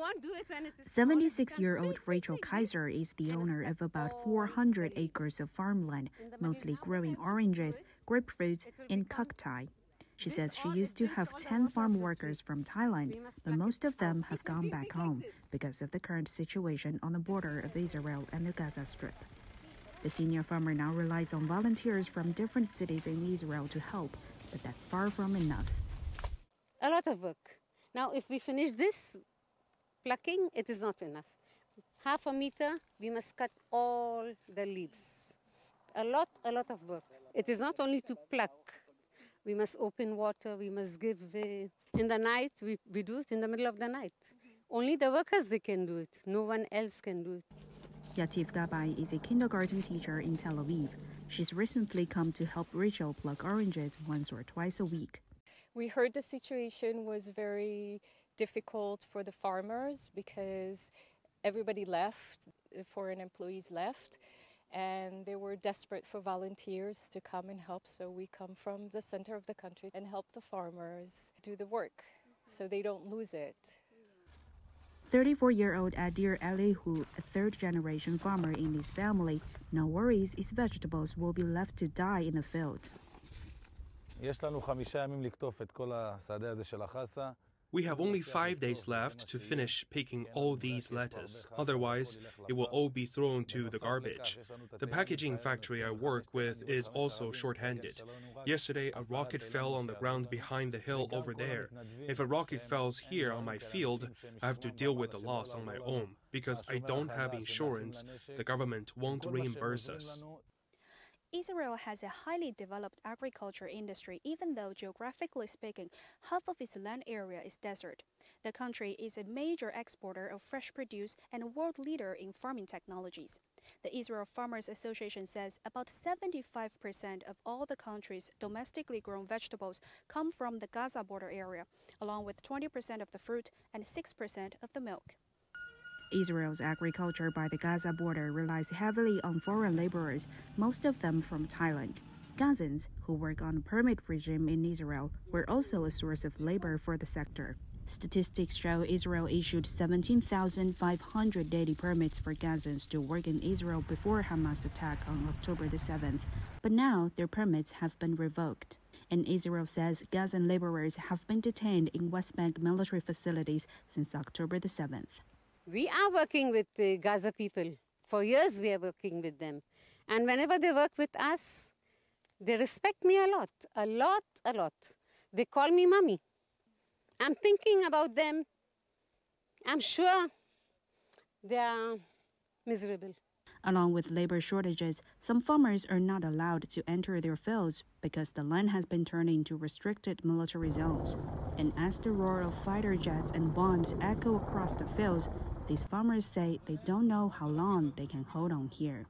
can't do it when it is 76-year-old Rachel Kaiser is the owner of about 400 acres of farmland, mostly growing oranges, grapefruit, and cacti. She says she used to have 10 farm workers from Thailand, but most of them have gone back home because of the current situation on the border of Israel and the Gaza Strip. The senior farmer now relies on volunteers from different cities in Israel to help, but that's far from enough. A lot of work. Now, if we finish this plucking, it is not enough. Half a meter, we must cut all the leaves. A lot of work. It is not only to pluck. We must open water, we must give in the night, we do it in the middle of the night. Only the workers, they can do it. No one else can do it. Yatif Gabay is a kindergarten teacher in Tel Aviv. She's recently come to help Rachel pluck oranges once or twice a week. We heard the situation was very difficult for the farmers because everybody left, foreign employees left, and they were desperate for volunteers to come and help. So we come from the center of the country and help the farmers do the work so they don't lose it. 34-year-old Adir Elihu, a third-generation farmer in his family, now worries his vegetables will be left to die in the fields. We have only 5 days left to finish picking all these lettuce. Otherwise, it will all be thrown to the garbage. The packaging factory I work with is also short-handed. Yesterday, a rocket fell on the ground behind the hill over there. If a rocket falls here on my field, I have to deal with the loss on my own. Because I don't have insurance, the government won't reimburse us. Israel has a highly developed agriculture industry, even though geographically speaking, half of its land area is desert. The country is a major exporter of fresh produce and a world leader in farming technologies. The Israel Farmers Association says about 75% of all the country's domestically grown vegetables come from the Gaza border area, along with 20% of the fruit and 6% of the milk. Israel's agriculture by the Gaza border relies heavily on foreign laborers, most of them from Thailand. Gazans, who work on a permit regime in Israel, were also a source of labor for the sector. Statistics show Israel issued 17,500 daily permits for Gazans to work in Israel before Hamas' attack on October the 7th, but now their permits have been revoked. And Israel says Gazan laborers have been detained in West Bank military facilities since October the 7th. We are working with the Gaza people. For years we are working with them. And whenever they work with us, they respect me a lot. They call me mommy. I'm thinking about them. I'm sure they are miserable. Along with labor shortages, some farmers are not allowed to enter their fields because the land has been turned into restricted military zones. And as the roar of fighter jets and bombs echo across the fields, these farmers say they don't know how long they can hold on here.